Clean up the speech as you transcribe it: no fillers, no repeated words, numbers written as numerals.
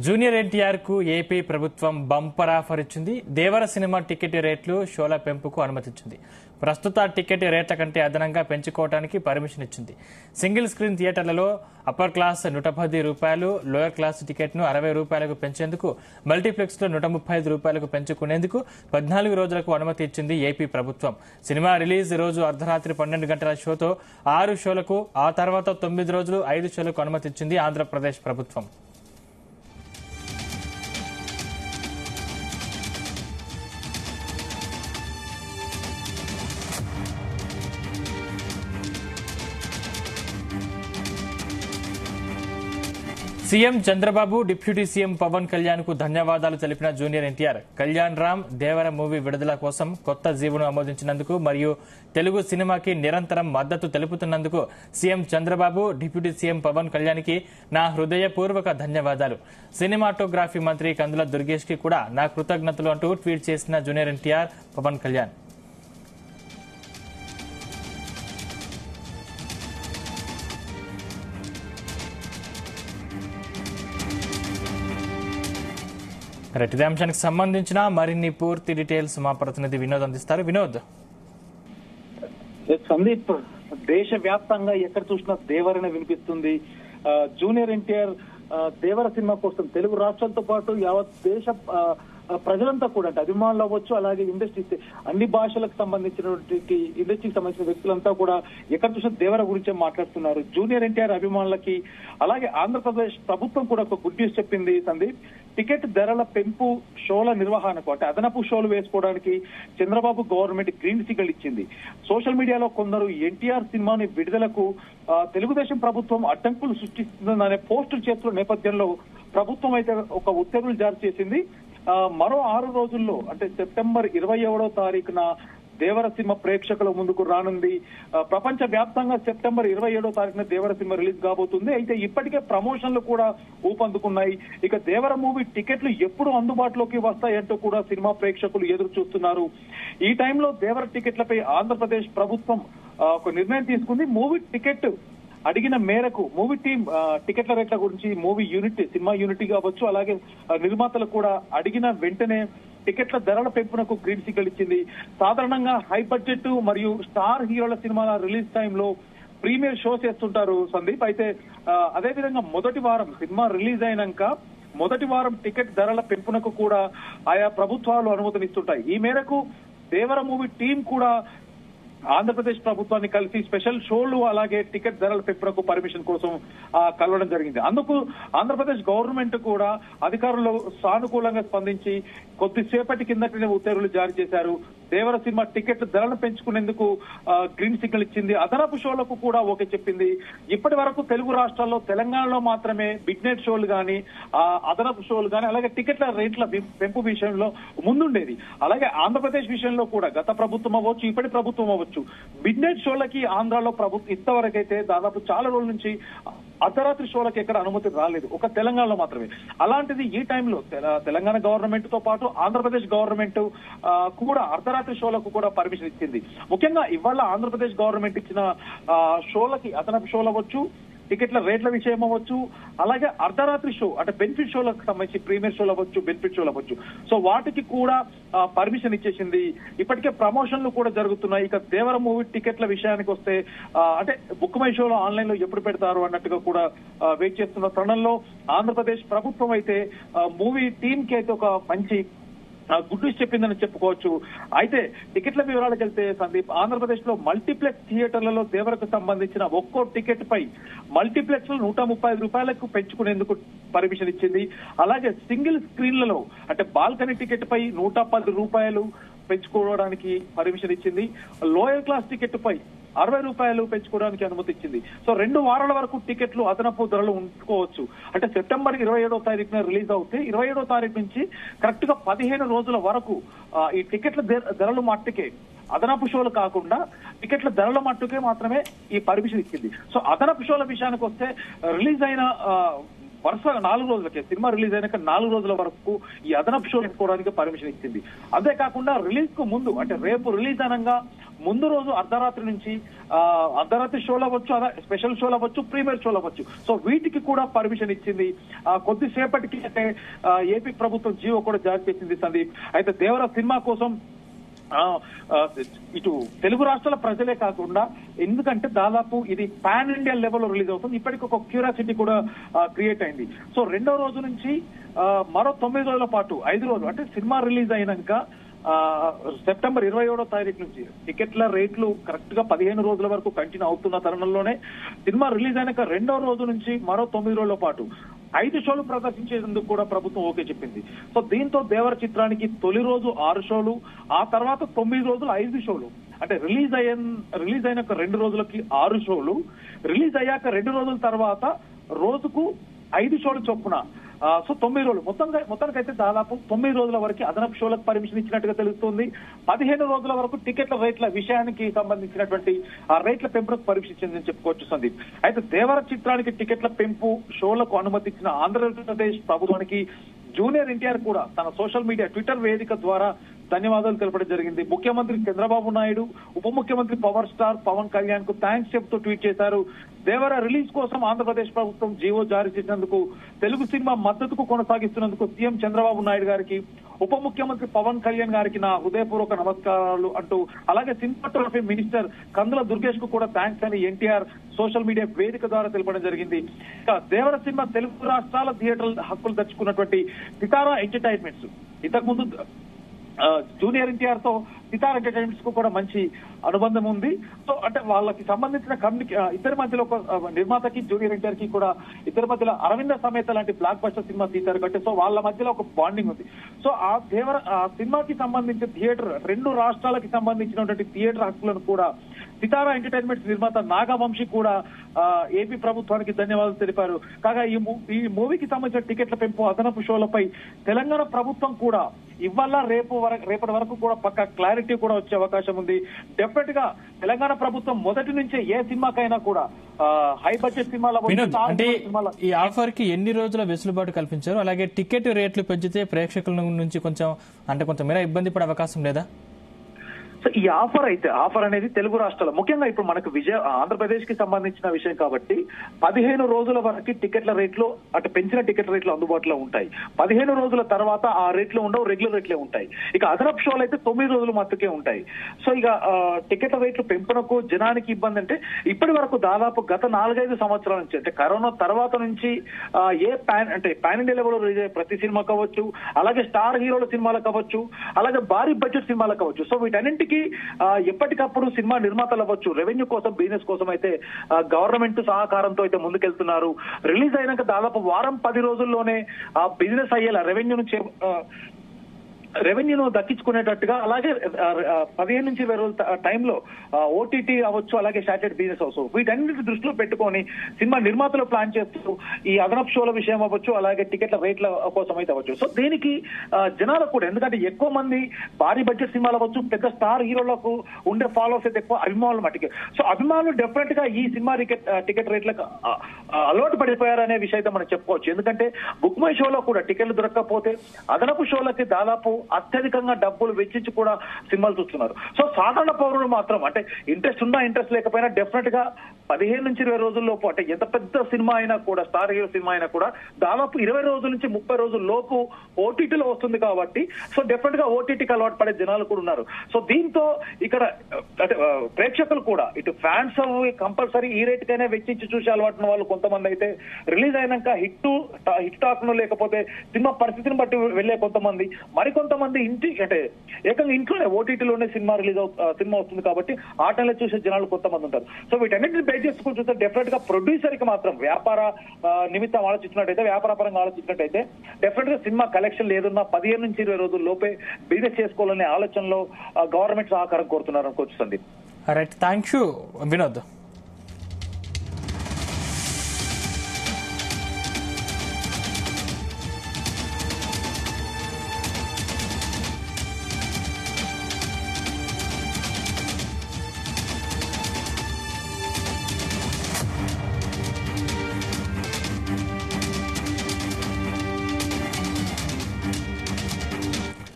Junior NTR కు AP ప్రభుత్వం bumper offer ఇచ్చింది. దేవర సినిమా టికెట్ రేట్లు, షోల పెంపుకు అనుమతించింది. ప్రస్తుత టికెట్ రేట్ల కంటే అదనంగా పెంచుకోవడానికి పర్మిషన్ ఇచ్చింది. సింగిల్ స్క్రీన్ థియేటర్లలో అప్పర్ క్లాస్ 110 రూపాయలు, లోయర్ క్లాస్ టికెట్ ను 60 రూపాయలకు పెంచేందుకు, మల్టీప్లెక్స్ లో 135 రూపాయలకు పెంచుకునేందుకు 14 రోజులకు అనుమతి ఇచ్చింది ఏపీ ప్రభుత్వం. సినిమా రిలీజ్ రోజు అర్ధరాత్రి 12 గంటల షోతో 6 షోలకు, ఆ తర్వాత 9 రోజులు 5 షోలకు అనుమతి ఇచ్చింది ఆంధ్రప్రదేశ్ ప్రభుత్వం. CM Chandrababu, deputy CM Pawan Kalyan కు ధన్యవాదాలు తెలిపిన జూనియర్ ఎన్టీఆర్, కళ్యాణ్ రామ్ దేవర మూవీ విడుదల కోసం కొత్త జీవోను ఆమోదించినందుకు మరియు తెలుగు సినిమాకి నిరంతరం మద్దతు తెలుపుతున్నందుకు CM Chandrababu, deputy CM Pawan Kalyan కి నా హృదయపూర్వక ధన్యవాదాలు. సినిమాటోగ్రఫీ మంత్రి కందుల దుర్గేష్ కి కూడా నా కృతజ్ఞతలు అంటూ ట్వీట్ చేసిన జూనియర్ ఎన్టీఆర్, పవన్ కళ్యాణ్. ఇదే అంశానికి సంబంధించిన మరిన్ని పూర్తి డీటెయిల్స్ మా ప్రతినిధి వినోద్ అందిస్తారు. వినోద్. సందీప్, దేశవ్యాప్తంగా ఎక్కడ చూసినా దేవరనే వినిపిస్తుంది. జూనియర్ ఎన్టీఆర్ దేవర సినిమా కోసం తెలుగు రాష్ట్రాలతో పాటు యావత్ దేశ ప్రజలంతా కూడా, అంటే అభిమానులు అవ్వచ్చు, అలాగే ఇండస్ట్రీ అన్ని భాషలకు సంబంధించినటువంటి ఇండస్ట్రీకి సంబంధించిన వ్యక్తులంతా కూడా ఎక్కడ చూసిన దేవర గురించే మాట్లాడుతున్నారు. జూనియర్ ఎన్టీఆర్ అభిమానులకి అలాగే ఆంధ్రప్రదేశ్ ప్రభుత్వం కూడా ఒక గుడ్ న్యూస్ చెప్పింది సందీప్. టికెట్ ధరల పెంపు, షోల నిర్వహణకు, అంటే అదనపు షోలు వేసుకోవడానికి చంద్రబాబు గవర్నమెంట్ గ్రీన్ సిగ్నల్ ఇచ్చింది. సోషల్ మీడియాలో కొందరు ఎన్టీఆర్ సినిమాని విడుదలకు తెలుగుదేశం ప్రభుత్వం అడ్డంకులు సృష్టిస్తుందనే పోస్టులు చేస్తున్న నేపథ్యంలో ప్రభుత్వం అయితే ఒక ఉత్తర్వులు జారీ చేసింది. మరో 6 రోజుల్లో, అంటే సెప్టెంబర్ 21వ తారీఖున దేవర సినిమా ప్రేక్షకుల ముందుకు రానుంది. ప్రపంచ వ్యాప్తంగా సెప్టెంబర్ 27వ తారీఖున దేవర సినిమా రిలీజ్ కాబోతుంది. అయితే ఇప్పటికే ప్రమోషన్లు కూడా ఊపందుకున్నాయి. ఇక దేవర మూవీ టికెట్లు ఎప్పుడు అందుబాటులోకి వస్తాయంటూ కూడా సినిమా ప్రేక్షకులు ఎదురు చూస్తున్నారు. ఈ టైంలో దేవర టికెట్లపై ఆంధ్రప్రదేశ్ ప్రభుత్వం ఒక నిర్ణయం తీసుకుంది. మూవీ టికెట్ అడిగిన మేరకు మూవీ టీం టికెట్ల రేట్ల గురించి మూవీ యూనిట్, సినిమా యూనిట్ కావచ్చు, అలాగే నిర్మాతలు కూడా అడిగిన వెంటనే టికెట్ల ధరల పెంపునకు గ్రీన్ సిగ్నల్ ఇచ్చింది. సాధారణంగా హై బడ్జెట్ మరియు స్టార్ హీరోల సినిమాల రిలీజ్ టైంలో ప్రీమియర్ షోస్ చేస్తుంటారు సందీప్. అయితే అదేవిధంగా మొదటి వారం సినిమా రిలీజ్ అయినాక మొదటి వారం టికెట్ ధరల పెంపునకు కూడా ఆయా ప్రభుత్వాలు అనుమతినిస్తుంటాయి. ఈ మేరకు దేవర మూవీ టీం కూడా ఆంధ్రప్రదేశ్ ప్రభుత్వాన్ని కలిసి స్పెషల్ షోలు అలాగే టికెట్ ధరల పెంపునకు పర్మిషన్ కోసం కలవడం జరిగింది. అందుకు ఆంధ్రప్రదేశ్ గవర్నమెంట్ కూడా అధికారులు సానుకూలంగా స్పందించి కొద్దిసేపటి కిందటనే ఉత్తర్వులు జారీ చేశారు. దేవర సినిమా టికెట్ ధరలు పెంచుకునేందుకు గ్రీన్ సిగ్నల్ ఇచ్చింది. అదనపు షోలకు కూడా ఓకే చెప్పింది. ఇప్పటి వరకు తెలుగు రాష్ట్రాల్లో, తెలంగాణలో మాత్రమే బిగ్ నైట్ షోలు కానీ, అదనపు షోలు కానీ, అలాగే టికెట్ల రేట్ల పెంపు విషయంలో ముందుండేది. అలాగే ఆంధ్రప్రదేశ్ విషయంలో కూడా గత ప్రభుత్వం అవ్వచ్చు, ఇప్పటి ప్రభుత్వం అవ్వచ్చు, మిడ్ నైట్ షోలకి ఆంధ్రాలో ప్రభుత్వం ఇంతవరకైతే దాదాపు చాలా రోజుల నుంచి అర్ధరాత్రి షోలకు ఎక్కడ అనుమతి రాలేదు, ఒక తెలంగాణలో మాత్రమే. అలాంటిది ఈ టైంలో తెలంగాణ గవర్నమెంట్ తో పాటు ఆంధ్రప్రదేశ్ గవర్నమెంట్ కూడా అర్ధరాత్రి షోలకు కూడా పర్మిషన్ ఇచ్చింది. ముఖ్యంగా ఇవాళ ఆంధ్రప్రదేశ్ గవర్నమెంట్ ఇచ్చిన షోలకి, అదనపు షోలు అవ్వచ్చు, టికెట్ల రేట్ల విషయం అవ్వచ్చు, అలాగే అర్ధరాత్రి షో అంటే బెనిఫిట్ షోలకు సంబంధించి ప్రీమియర్ షోలు అవ్వచ్చు, బెనిఫిట్ షోలు అవ్వచ్చు, సో వాటికి కూడా పర్మిషన్ ఇచ్చేసింది. ఇప్పటికే ప్రమోషన్లు కూడా జరుగుతున్నాయి. ఇక దేవర మూవీ టికెట్ల విషయానికి వస్తే అంటే బుక్ మై షోలో ఆన్లైన్ లో ఎప్పుడు పెడతారు అన్నట్టుగా కూడా వెయిట్ చేస్తున్న తరుణంలో ఆంధ్రప్రదేశ్ ప్రభుత్వం అయితే మూవీ టీమ్ కి అయితే ఒక మంచి గుడ్ న్యూస్ చెప్పిందని చెప్పుకోవచ్చు. అయితే టికెట్ల వివరాలకు వెళ్తే సందీప్, ఆంధ్రప్రదేశ్ లో మల్టీప్లెక్స్ థియేటర్లలో దేవరకు సంబంధించిన ఒక్కో టికెట్ పై మల్టీప్లెక్స్ లో 135 రూపాయలకు పెంచుకునేందుకు పర్మిషన్ ఇచ్చింది. అలాగే సింగిల్ స్క్రీన్లలో అంటే బాల్కనీ టికెట్ పై 110 రూపాయలు పెంచుకోవడానికి పర్మిషన్ ఇచ్చింది. లోయర్ క్లాస్ టికెట్ పై 60 రూపాయలు పెంచుకోవడానికి అనుమతి ఇచ్చింది. సో 2 వారాల వరకు టికెట్లు అదనపు ధరలు ఉంచుకోవచ్చు. అంటే సెప్టెంబర్ 27వ తారీఖున రిలీజ్ అవుతే 27వ తారీఖు నుంచి కరెక్ట్ గా 15 రోజుల వరకు ఈ టికెట్ల ధరలు మట్టుకే, అదనపు షోలు కాకుండా టికెట్ల ధరల మట్టుకే మాత్రమే ఈ పర్మిషన్ ఇచ్చింది. సో అదనపు షోల విషయానికి వస్తే రిలీజ్ అయిన వరుసగా 4 రోజులకే సినిమా రిలీజ్ అయినాక 4 రోజుల వరకు ఈ అదనపు షో పెట్టుకోవడానికి పర్మిషన్ ఇచ్చింది. అంతేకాకుండా రిలీజ్ కు ముందు అంటే రేపు రిలీజ్ అనగా ముందు రోజు అర్ధరాత్రి నుంచి అర్ధరాత్రి షోలు అవ్వచ్చు, స్పెషల్ షోలు అవ్వచ్చు, ప్రీమియర్ షోలు అవ్వచ్చు. సో వీటికి కూడా పర్మిషన్ ఇచ్చింది. కొద్దిసేపటికి అంటే ఏపీ ప్రభుత్వం జీవో కూడా జారీ చేసింది సందీప్. అయితే దేవర సినిమా కోసం ఇటు తెలుగు రాష్ట్రాల ప్రజలే కాకుండా, ఎందుకంటే దాదాపు ఇది పాన్ ఇండియా లెవెల్లో రిలీజ్ అవుతుంది, ఇప్పటికి ఒక క్యూరియాసిటీ కూడా క్రియేట్ అయింది. సో రెండో రోజు నుంచి మరో 9 రోజుల పాటు 5 రోజులు అంటే సినిమా రిలీజ్ అయినాక సెప్టెంబర్ 27వ తారీఖు నుంచి టికెట్ల రేట్లు కరెక్ట్ గా 15 రోజుల వరకు కంటిన్యూ అవుతున్న తరుణంలోనే సినిమా రిలీజ్ అయినాక రెండో రోజు నుంచి మరో 9 రోజుల పాటు 5 షోలు ప్రదర్శించేందుకు కూడా ప్రభుత్వం ఓకే చెప్పింది. సో దీంతో దేవర చిత్రానికి తొలి రోజు 6 షోలు, ఆ తర్వాత 9 రోజులు 5 షోలు, అంటే రిలీజ్ అయినాక 2 రోజులకి 6 షోలు, రిలీజ్ అయ్యాక 2 రోజుల తర్వాత రోజుకు 5 షోలు చొప్పున. సో 9 రోజులు మొత్తానికైతే దాదాపు 9 రోజుల వరకు అదనపు షోలకు పర్మిషన్ ఇచ్చినట్టుగా తెలుస్తుంది. 15 రోజుల వరకు టికెట్ల రేట్ల విషయానికి సంబంధించినటువంటి ఆ రేట్ల పెంపుకు పర్మిషన్ ఇచ్చిందని చెప్పుకోవచ్చు సందీప్. అయితే దేవర చిత్రానికి టికెట్ల పెంపు షోలకు అనుమతి ఇచ్చిన ఆంధ్రప్రదేశ్ ప్రభుత్వానికి జూనియర్ ఎన్టీఆర్ కూడా తన సోషల్ మీడియా ట్విట్టర్ వేదిక ద్వారా ధన్యవాదాలు తెలపడం జరిగింది. ముఖ్యమంత్రి చంద్రబాబు నాయుడు, ఉప ముఖ్యమంత్రి పవర్ స్టార్ పవన్ కళ్యాణ్ కు థ్యాంక్స్ చెప్తూ ట్వీట్ చేశారు. దేవర రిలీజ్ కోసం ఆంధ్రప్రదేశ్ ప్రభుత్వం జీవో జారీ చేసినందుకు, తెలుగు సినిమా మద్దతుకు కొనసాగిస్తున్నందుకు సీఎం చంద్రబాబు నాయుడు గారికి, ఉప ముఖ్యమంత్రి పవన్ కళ్యాణ్ గారికి నా హృదయపూర్వక నమస్కారాలు అంటూ, అలాగే సినిమాటోగ్రఫీ మినిస్టర్ కందుల దుర్గేష్ కు కూడా థ్యాంక్స్ అని ఎన్టీఆర్ సోషల్ మీడియా వేదిక ద్వారా తెలపడం జరిగింది. ఇక దేవర సినిమా తెలుగు రాష్ట్రాల థియేటర్ల హక్కులు తెచ్చుకున్నటువంటి సితారా ఎంటర్టైన్మెంట్స్, ఇంతకుముందు జూనియర్ ఎన్టీఆర్ తో సితారా ఎంటర్టైన్మెంట్స్ కు కూడా మంచి అనుబంధం ఉంది. సో అంటే వాళ్ళకి సంబంధించిన ఇద్దరి మధ్యలో ఒక నిర్మాతకి జూనియర్ ఎన్టీఆర్ కి కూడా ఇద్దరి మధ్యలో అరవింద సమేత లాంటి బ్లాక్ బస్టర్ సినిమా తీశారు కాబట్టి సో వాళ్ళ మధ్యలో ఒక బాండింగ్ ఉంది. సో ఆ సినిమాకి సంబంధించిన థియేటర్ 2 రాష్ట్రాలకి సంబంధించినటువంటి థియేటర్ హక్కులను కూడా సితారా ఎంటర్టైన్మెంట్స్ నిర్మాత నాగవంశీ కూడా ఏపీ ప్రభుత్వానికి ధన్యవాదాలు తెలిపారు. కాగా ఈ మూవీకి సంబంధించిన టికెట్ల పెంపు అదనపు షోలపై తెలంగాణ ప్రభుత్వం కూడా ఇవాళ రేపటి వరకు కూడా పక్కా క్లారిటీ కూడా వచ్చే అవకాశం ఉంది. డెఫినెట్ గా తెలంగాణ ప్రభుత్వం మొదటి నుంచే ఏ సినిమాకైనా కూడా హై బడ్జెట్ సినిమాల అంటే ఈ ఆఫర్ కి ఎన్ని రోజుల వెసులుబాటు కల్పించారు, అలాగే టికెట్ రేట్లు పెంచితే ప్రేక్షకుల నుంచి కొంచెం మేర ఇబ్బంది పడే అవకాశం లేదా? సో ఈ ఆఫర్ అనేది తెలుగు రాష్ట్రాలు, ముఖ్యంగా ఇప్పుడు మనకు ఆంధ్రప్రదేశ్ కి సంబంధించిన విషయం కాబట్టి 15 రోజుల వరకు టికెట్ల రేట్లు అంటే పెంచిన టికెట్ రేట్లు అందుబాటులో ఉంటాయి. 15 రోజుల తర్వాత ఆ రేట్లు ఉండవు, రెగ్యులర్ రేట్లే ఉంటాయి. ఇక అదనపు షోలు అయితే 9 రోజులు మట్టుకే ఉంటాయి. సో ఇక టికెట్ల రేట్లు పెంపునకు జనానికి ఇబ్బంది అంటే ఇప్పటి వరకు దాదాపు గత 4-5 సంవత్సరాల నుంచి అంటే కరోనా తర్వాత నుంచి పాన్ ఇండియా లెవెల్లో రిలీజ్ అయ్యే ప్రతి సినిమా కావచ్చు, అలాగే స్టార్ హీరోల సినిమాలకు కావచ్చు, అలాగే భారీ బడ్జెట్ సినిమాలకు కావచ్చు, సో వీటన్నింటికి ఎప్పటికప్పుడు సినిమా నిర్మాతలు అవ్వచ్చు రెవెన్యూ కోసం, బిజినెస్ కోసం అయితే గవర్నమెంట్ సహకారంతో అయితే ముందుకెళ్తున్నారు. రిలీజ్ అయినాక దాదాపు వారం 10 రోజుల్లోనే ఆ బిజినెస్ అయ్యేలా రెవెన్యూను దక్కించుకునేటట్టుగా, అలాగే 15 నుంచి 20 రోజుల టైంలో ఓటీటీ అవ్వచ్చు, అలాగే శాటిలైట్ బిజినెస్ అవ్వచ్చు, వీటన్నిటి దృష్టిలో పెట్టుకొని సినిమా నిర్మాతలు ప్లాన్ చేస్తూ ఈ అదనపు షోల విషయం అవ్వచ్చు, అలాగే టికెట్ల రేట్ల కోసం అయితే అవ్వచ్చు. సో దీనికి జనాలకు కూడా, ఎందుకంటే ఎక్కువ మంది భారీ బడ్జెట్ సినిమాలు అవ్వచ్చు, పెద్ద స్టార్ హీరోలకు ఉండే ఫాలోవర్స్ అయితే ఎక్కువ అభిమానులు మటుకే. సో అభిమానులు డెఫినెట్ గా ఈ సినిమా టికెట్ రేట్లకు అలవాటు పడిపోయారనే విషయం అయితే మనం చెప్పుకోవచ్చు. ఎందుకంటే బుక్ మై షోలో కూడా టికెట్లు దొరకకపోతే అదనపు షోలకి దాదాపు అత్యధికంగా డబ్బులు వెచ్చించి కూడా సినిమాలు చూస్తున్నారు. సో సాధారణ పౌరులు మాత్రం అంటే ఇంట్రెస్ట్ ఉన్నా ఇంట్రెస్ట్ లేకపోయినా డెఫినెట్ గా 15 నుంచి 20 రోజుల్లోపు అంటే ఎంత పెద్ద సినిమా అయినా కూడా, స్టార్ హీరో సినిమా అయినా కూడా దాదాపు 20 రోజుల నుంచి 30 రోజుల లోపు ఓటీటీలో వస్తుంది కాబట్టి సో డెఫినెట్ గా ఓటీటీకి అలవాటు పడే జనాలు కూడా ఉన్నారు. సో దీంతో ఇక్కడ అంటే ప్రేక్షకులు కూడా ఇటు ఫ్యాన్స్ కంపల్సరీ ఈ రేట్ కైనా వెచ్చించి చూసే అలవాటున్న వాళ్ళు కొంతమంది అయితే రిలీజ్ అయినాక హిట్ టాక్ ను లేకపోతే సినిమా పరిస్థితిని బట్టి వెళ్లే కొంతమంది, మరికొంతమంది అంటే ఏకంగా ఇంట్లోనే ఓటీటీలోనే సినిమా వస్తుంది కాబట్టి ఆ టైంలో చూసే జనాలు కొంతమంది ఉంటారు. సో వీటన్నిటిని బేస్ చేసుకుని చూస్తే డెఫినెట్ గా ప్రొడ్యూసర్ కి మాత్రం వ్యాపార నిమిత్తం ఆలోచించినట్టయితే, వ్యాపారపరంగా ఆలోచించినట్టయితే డెఫినెట్ గా సినిమా కలెక్షన్ లేదున్నా 15 నుంచి 20 రోజుల లోపే బిజినెస్ చేసుకోవాలనే ఆలోచనలో గవర్నమెంట్ సహకారం కోరుతున్నారు అనుకోవచ్చు Sandeep. Right, thank you Vinod.